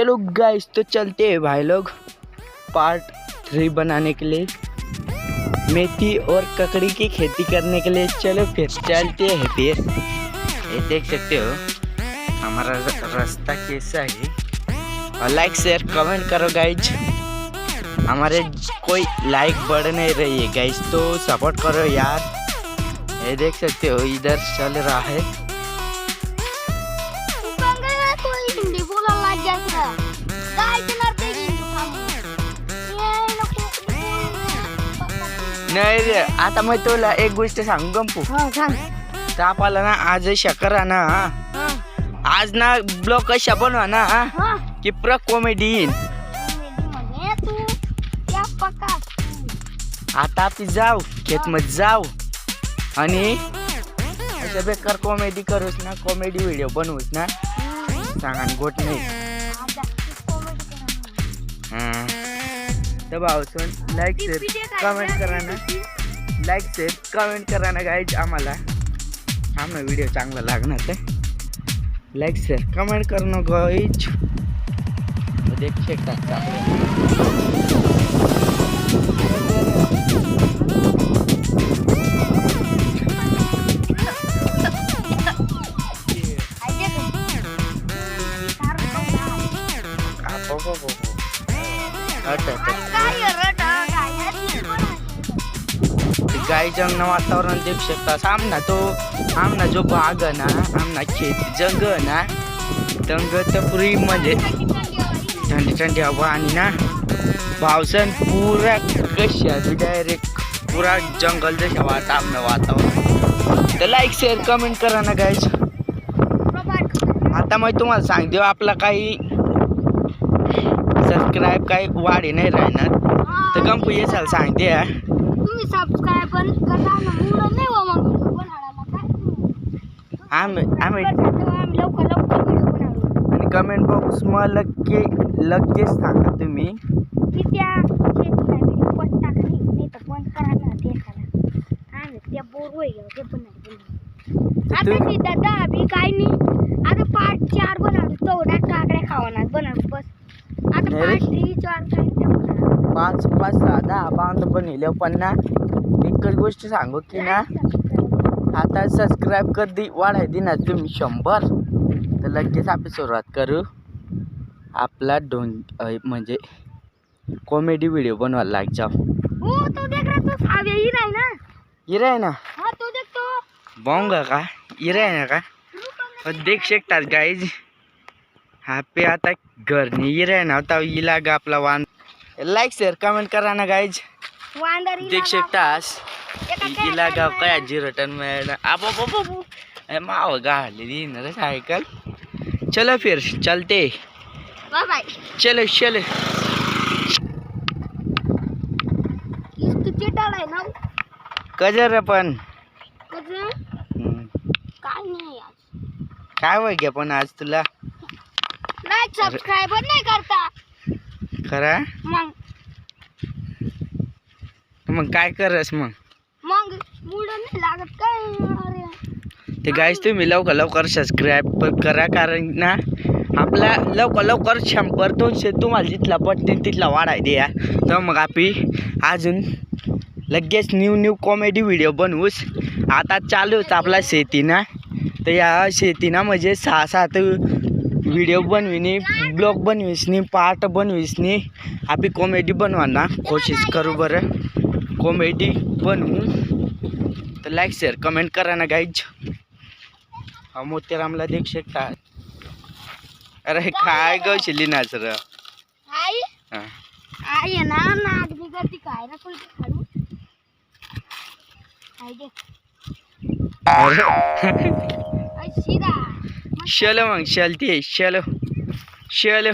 चलो गाइस तो चलते हैं भाई लोग पार्ट 3 बनाने के लिए, मेथी और ककड़ी की खेती करने के लिए। चलो फिर चलते हैं। फिर ये देख सकते हो हमारा रास्ता कैसा है, और लाइक शेयर कमेंट करो गाइज। हमारे कोई लाइक बढ़ नहीं रही है गाइज, तो सपोर्ट करो यार। ये देख सकते हो इधर चल रहा है। नाही रे, आता मग तुला एक गोष्ट सांगू गंपू, ताप आला ना आज शकरा ना, आज ना ब्लॉग कशा बनवा ना की प्र कॉमेडी येईन। आता आपण जाऊ खेत मध्ये जाऊ आणि अशा बेकार कॉमेडी करूस ना, कॉमेडी व्हिडिओ बनवूस ना, सांगा गोट नाही। तर भाऊसून लाईक शेअर कमेंट करा ना, लाईक शेअर कमेंट करा ना गाईज। आम्हाला व्हिडिओ चांगला लागणार आहे, लाईक शेअर कमेंट करा ना गाईज। देख शकता गाईच्या वातावरण देख शकता। आमना जो बाग ना, आमना खेत जंग ना, तंग तर पुरी म्हणजे ठंडी ठंडी हवा आणि ना पावसन पूरा कशा डायरेक्ट पूरा जंगल जशा आमना वातावरण। तर लाईक शेअर कमेंट करा ना गाईज। आता मग तुम्हाला सांगते आपला काही सबस्क्राईब काही वाढे नाही राहणार, तर गंपू येसाल सांगते तुम्ही सबस्क्राइब पण करा ना, मुलं नाही हो मग बनाडाला काय आम्ही लवकर व्हिडिओ बनवू। आणि कमेंट बॉक्स मध्ये लगेच सांगा तुम्ही की त्या शेतीला व्हिडिओ पण टाकली नाही तर पण करा ना ते खाला। आम्ही त्या बोर होईल ते बनवू। आता सीधा दहा बी काय नाही, आता पार्ट 4 बनवू, तेवढ्या काकड्या खावानात बनवू बस। आता पार्ट 3 4 काय 5 5 6 10 बांध बनले पण ना, एकच गोष्ट सांगू की ना, आता सबस्क्राईब कधी वाढाय दिना तुम्ही 100, तर लगेच आपण सुरुवात करू आपला म्हणजे कॉमेडी व्हिडिओ बनवायला लाग जाऊ। हो तो देख रहा, तो सावे ही नाही ना, इरा आहे ना, हां तो देख तो बांगा का इरा आहे ना का। और देख शकतात गाईज हा पे आता घरनी इरा आहे ना, आता इलाग आपला वान। लाईक शेअर कमेंट करा ना गाईज। वांदरी देख शकतास इलागा काय 0 टन में आप माव गाडलेली ना सायकल। चलो फिर चलते, बाय बाय। चलो चलो इस चिटाला आहे ना कजर पण कजर काय नाही आज, काय वय घ्या पण आज तुला लाईक सबस्क्राइब नाही करता खरा। मग काय करस मग मूड नाही लागत काय। अरे ते गाईज तुम्ही लवकर सबस्क्राईब पण करा, कारण ना आपला लवकर 100 200 तुम्हाला जिथला पटतील तिथला वाढाय द्या, तर मग आपण अजून लगेच न्यू कॉमेडी व्हिडिओ बनवूस। आता चालूच आपला शेती ना, तर या शेती ना म्हणजे 6-7 व्हिडिओ बनविनी, ब्लॉग बनविसनी, पार्ट बनविसनी आपण कॉमेडी बनवाना कोशिश करू। बरं कॉमेडी बनवू, तर लाईक शेअर कमेंट करा ना गाईज। हा मोतीरामला देख शकता। अरे काय गवशिली नाच र आई आई ना नाक बिगती काय ना कोण खाडू आई देख आई सीधा। चलो मग चलते, चलो चलो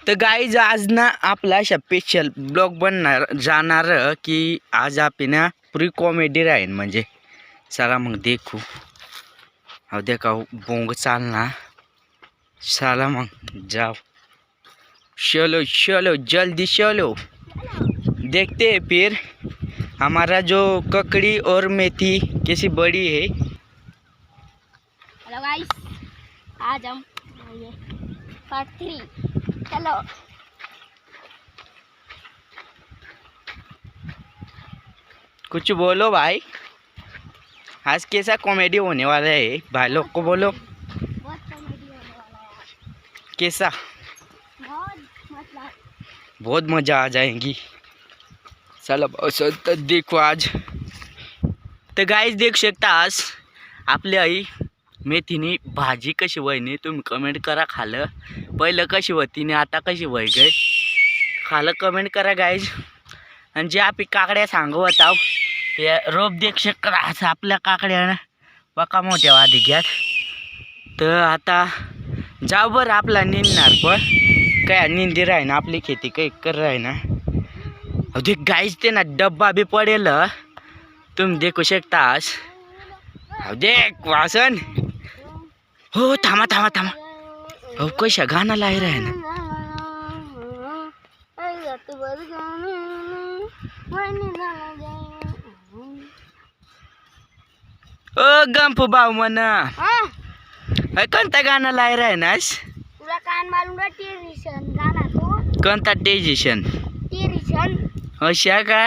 तर गाईज आज ना आपला स्पेशल ब्लॉग बनणार जाणार की आज आपण ना प्री कॉमेडी राहीन म्हणजे। चला मग देखू, हो देखा बोंग चालना, चला मग जाओ, चलो चलो जल्दी चलो। देखते हैं फिर हमारा जो ककड़ी और मेथी कैसी बड़ी है। हेलो गाइस, आज हम ये पार्ट 3। चलो कुछ बोलो भाई, आज कैसा कॉमेडी होने वाला है भाई लोग को बोलो। बहुत कॉमेडी होने वाला है आज। कैसा? बहुत मजा आ जाएगी। चला तो देखो आज तर गाईज देख शकता आज आपली आई मेथीनी भाजी कशी वयनी तुम्ही कमेंट करा। खालं पहिलं कशी होती ने आता कशी वय गय खालं कमेंट करा गाईज। आणि जे आपली काकड्या सांगवत आहो ते रोप देख शकता असं आपल्या काकड्या बका मोठ्या वाधिक्यात। तर आता जाऊ बरं आपला निंदणार पण काय निंदी राही ना आपली खेती काही कर राही ना। अहो देख गाईज ते ना डब्बा भी पडेल तुम्ही देखू शकता आज। अहो देख वासन हो थांबा थांबा थांबा। अहो कशा गाणं लाई राही ना। ओ गंपू भाऊ म्हणा कोणता गाणं लाई राही ना। तुला कान मारून टेरिशन गाणं तो कोणता टेजिशन टेरिशन अशा का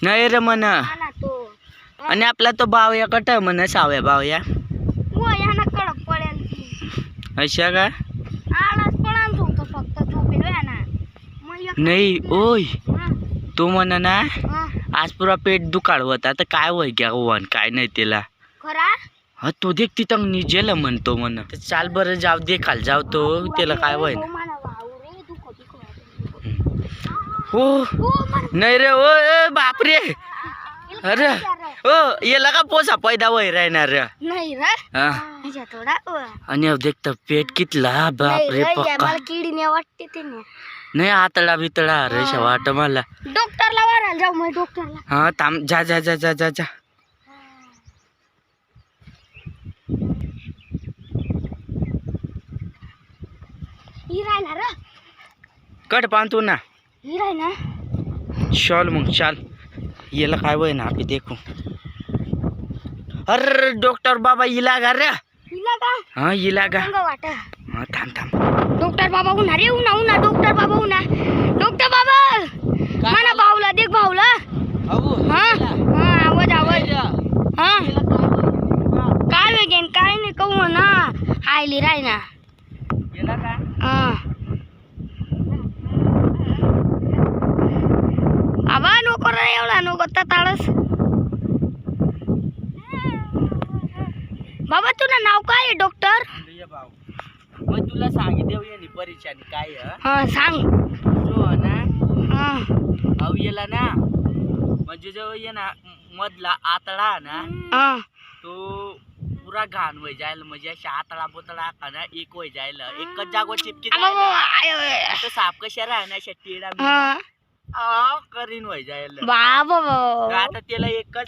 नाही रे म्हण। गाणं तो आणि आपला तो भावया कट म्हण साव्या भावया वो याना कडक पडेल ती अशा का आलाच पडान तो फक्त झोपेल ना मग नाही ओय तू म्हण ना हा आज पुरा पेट दुखाळ होता तर काय वय घ्या वन काय नाही त्याला खरा हा तो देख तिथं निजेल म्हणतो म्हण। तर चाल बरं जाऊ देखाल जाऊ तो त्याला काय वय ना। हो नाही रे ओ बापरे अरे ओ याला का पोसा पैदा वय राहणार रे नाही रे हा अच्छा थोडा आणि अब देख तर पेट कितला बापरे पक्का मला किडीने वाटते ते नाही आतडा बितडा रेशा वाट मला। डॉक्टरला वारायला जाऊ मग डॉक्टरला। हा थांब जा जा जा जा जा जा ही राहणार रे कट पाहतो ना ही राहणार चल मग चाल याला काय वय ना आपण देखू। अरे डॉक्टर बाबा इलागा रे हिला का हा इलागा सांग वाट हा थांब थांब डॉक्टर बाबा उन्हा रे उन्हा उन्हा डॉक्टर बाबा उन्हा डॉक्टर बाबा मला भाऊला देख भाऊला हा हा आवाज आवाज हा काय वेगेन काय नाही कहू ना आयली राय ना हा आबा नको रे एवढा नको ताळस बाबा तुला नाव काय आहे डॉक्टर मग तुला सांगितलं येणी परीक्षानी काय हा सांग जो ना हा अहो येला ना म्हणजे जो ये ना मधला आतडा ना हा तो पुरा घाण वय जायला म्हणजे अशा आतडा बोतडा का ना एक वय जायला एकच जागो चिपकी आता साप कशा राहणार अशा टेडा हा करीन वय जायला बाबा आता त्याला एकच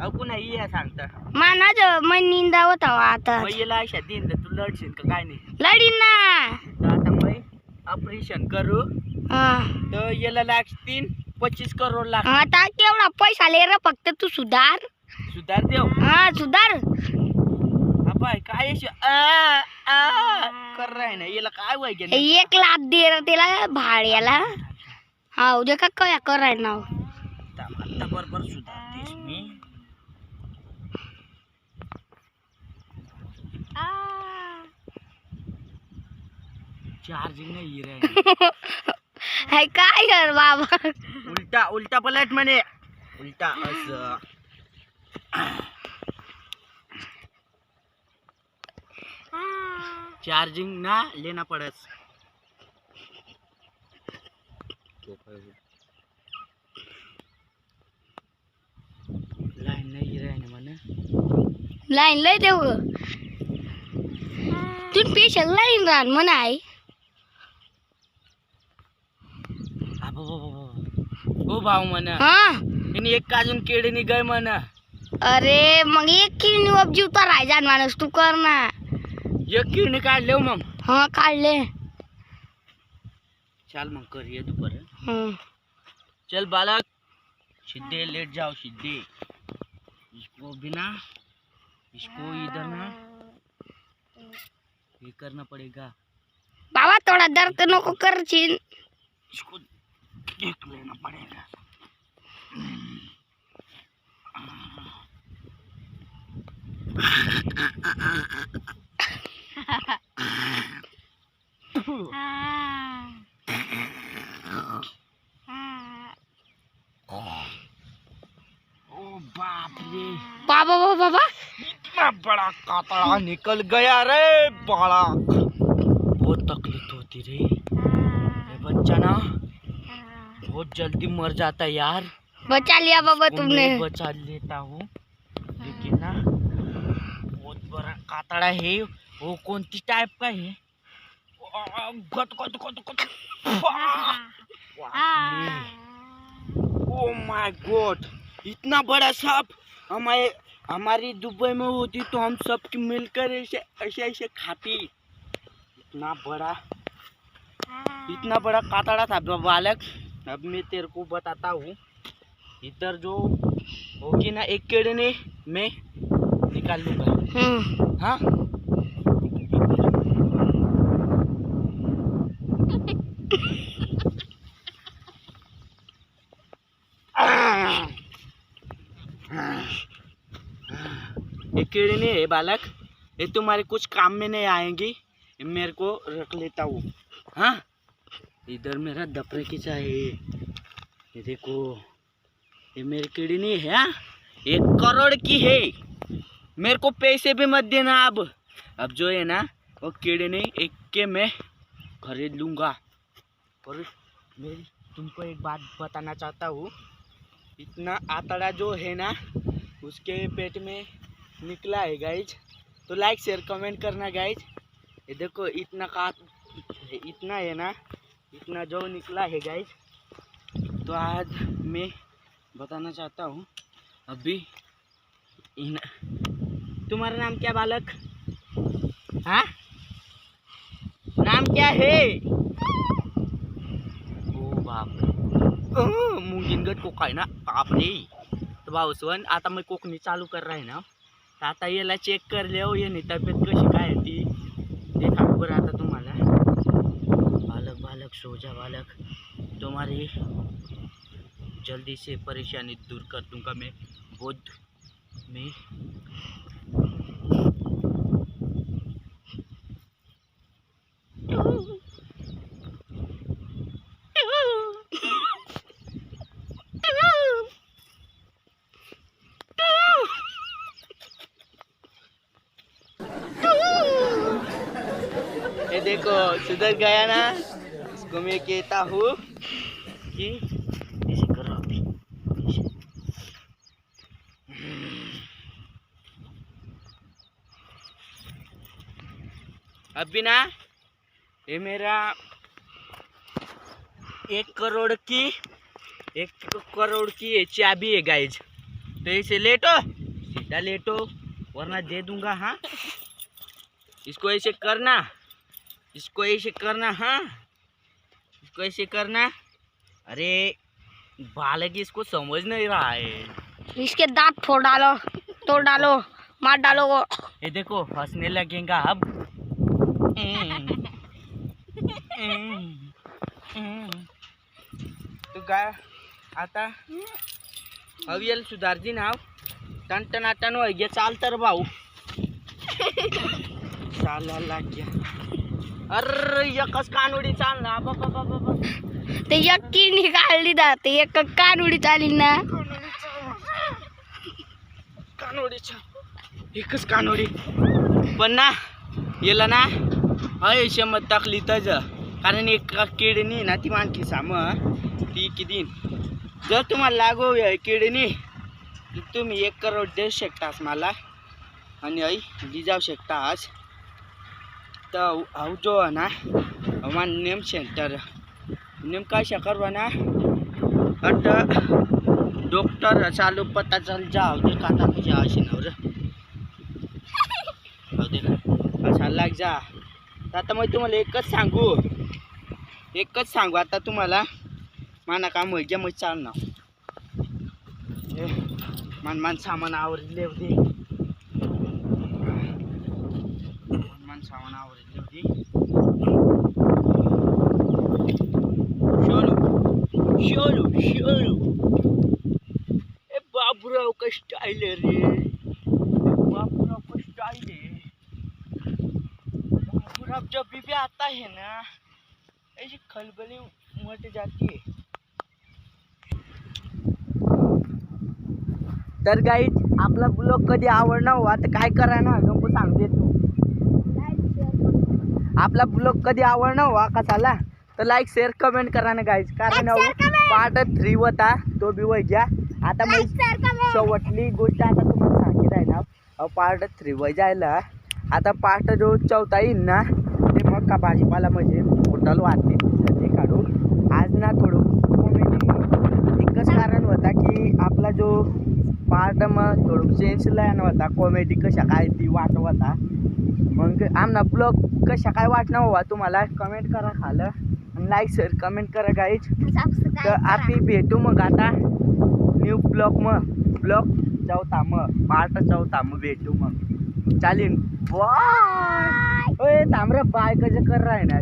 अहो पुन्हा ये सांगता मानाच मन निंदा होता आता मग याला अशा दिन तू लढशील का काय नाही लढीन ना तर आता मग ऑपरेशन करू हा तर याला लागतील 25 करोड लाख। आता केवढा पैसा ले रे फक्त तू सुधार सुधार देव हा सुधार अपाय काय अशी कर राही ना याला काय वय घे 1 लाख दे रे त्याला भाड्याला हा उद्या का काय कराय ना आता बरोबर सुधारतेस मी चार्जिंग नाही रे हाय काय कर बाबा उलटा उलटा पलट म्हणे उलटा असं चार्जिंग ना लेना पडस लाईन नाही रे म्हणे लाईन लय देऊ तू पेशल लाईन रान म्हणा आहे हो भाऊ म्हणा हा एक अजून केळी निघाय म्हणा अरे मग एक किडनी उपजीव तर राहायचा माणूस तू कर ना एक किडनी काढले मग हा काढले चल मग करिए दोबारा। हम्म। चल बालक, सीधे लेट जाओ सीधे। इसको बिना, इसको इधर ना ये करना पड़ेगा। बाबा थोड़ा दर्द नको कर चीन। इसको देख लेना पड़ेगा। ओ बाप रे, बाबा बाबा बाबा इतना बड़ा कातड़ा निकल गया रे बालक। बहुत तकलीफ होती रे, ये बच्चा ना बहुत जल्दी मर जाता है यार। बचा लिया बाबा इसको तुमने। मैं बचा लेता हूँ, लेकिन ना बहुत बड़ा कातड़ा है। वो कौन सी टाइप का है? गट गट गट गट। ओ माय गॉड, इतना बड़ा सांप हमारी दुबई में होती तो हम सब मिलकर ऐसे ऐसे ऐसे खाती। इतना बड़ा कातड़ा था बालक। अब मैं तेरे को बताता हूँ। इधर जो होगी ना एक किडनी मैं निकाल लूंगा। हाँ, एक किडनी है बालक, ये तुम्हारे कुछ काम में नहीं आएंगी। ये मेरे को रख लेता हूँ। हाँ, इधर मेरा दफरे खींचा है, ये देखो, ये मेरी किडनी है। हाँ? 1 करोड़ की है। मेरे को पैसे भी मत देना। अब जो है ना वो किडनी एक के मैं खरीद लूँगा। और मेरी तुमको एक बात बताना चाहता हूँ। इतना आतड़ा जो है ना उसके पेट में निकला है गाइज, तो लाइक शेयर कमेंट करना गाइज। ये देखो इतना इतना है ना, इतना जो निकला है गाइज। तो आज मैं बताना चाहता हूँ। अभी तुम्हारा नाम क्या बालक? हाँ, नाम क्या है? ओ बाप रे, मुंगिनगट को काय ना बाप रे। तो भाऊसवन आता मी कोकणी चालू कर रहा है ना, तर आता याला चेक कर ले हो, याने तब्येत कशी काय आहे ती ते सांगू बरं आता तुम्हाला। बालक बालक सो जा बालक, तुम्हारी जल्दी से परेशानी दूर कर दूंगा मैं। बहुत मैं ये देखो सुधर गया ना। इसको मैं कहता हूँ कि ऐसे करो अभी। अभी ना ये मेरा 1 करोड़ की ये चाबी है गाइज। तो इसे लेटो, सीधा लेटो वरना दे दूंगा। हाँ, इसको ऐसे करना, इसको ऐसे करना। हाँ, इसको ऐसे करना। अरे बालक इसको समझ नहीं रहा है। इसके दांत फोड़ डालो, तोड़ डालो, मार डालो वो। ये देखो हंसने लगेगा अब। तो काय आता अवियल सुधारजी नाव टन हो गया। चाल तर भाऊ चाला लाग गया। अरे एकच कानोडी चालना बाबा बाबा बाबा। ते एक किडनी काढली जाते, एक कानूडी चाली ना। कानोडीच्या एकच कानोडी पण ना याला ना ऐशे मत टाकली तज, कारण एक किडनी ना ती मानकी साम ती किती। जर तुम्हाला लागू किडनी तर तुम्ही 1 करोड देऊ शकतास मला आणि आई जाऊ शकता आज। तर आऊ जो ना हमार नेम सेंटर नेम काय करवा ना अट डॉक्टर चालू पता चल जाओ दे काता कुछ आशी नवर हो दे ना अच्छा लाग जा। आता मग तुम्हाला एकच सांगू, एकच सांगू आता तुम्हाला माना काम होय मग चालणार मन सामान आवरले होते मन सामान आवरले होते शोलू ए बाबूराव का स्टाईल रे बाबूराव का स्टाईल है बाबूराव जब भी आता है ना ऐसी खलबली मच जाती है। तर गाईज आपला ब्लॉग कधी आवडणार हो आता काय करा ना गंपू सांगते तू आपला ब्लॉग कधी आवडणार हो कसाला तर लाईक शेअर कमेंट करा ना गाईज कारण पार्ट 3 होता तो बी वैजा आता मग शेवटली गोष्ट आता तुम्हाला सांगितलं आहे ना पार्ट 3 वय जायला आता पार्ट जो 4था येईल ना ते मग का भाजीपाला म्हणजे टोटल वाटते ते काढून आज ना थोडं कॉमेडी एकच कारण होता की आपला जो पार्ट मग थोडं चेंजला होता कॉमेडी कशा काय ती वाट होता मग आमना ब्लॉग कशा काय वाटणार हवा तुम्हाला कमेंट करा खालं आणि लाईक शेअर कमेंट करा गाईज तर आपण भेटू मग आता न्यू ब्लॉग चौथा मग पार्ट 4 मग भेटू मग चालेल बाय तांबरा बाय कसं कर राही ना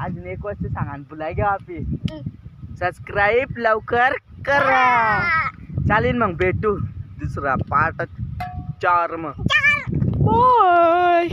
अजून एक वस्तू सांगा बुलाय घ्या आपली सबस्क्राईब लवकर करा चालेल मग भेटू दुसरा पार्ट 4 मग बाय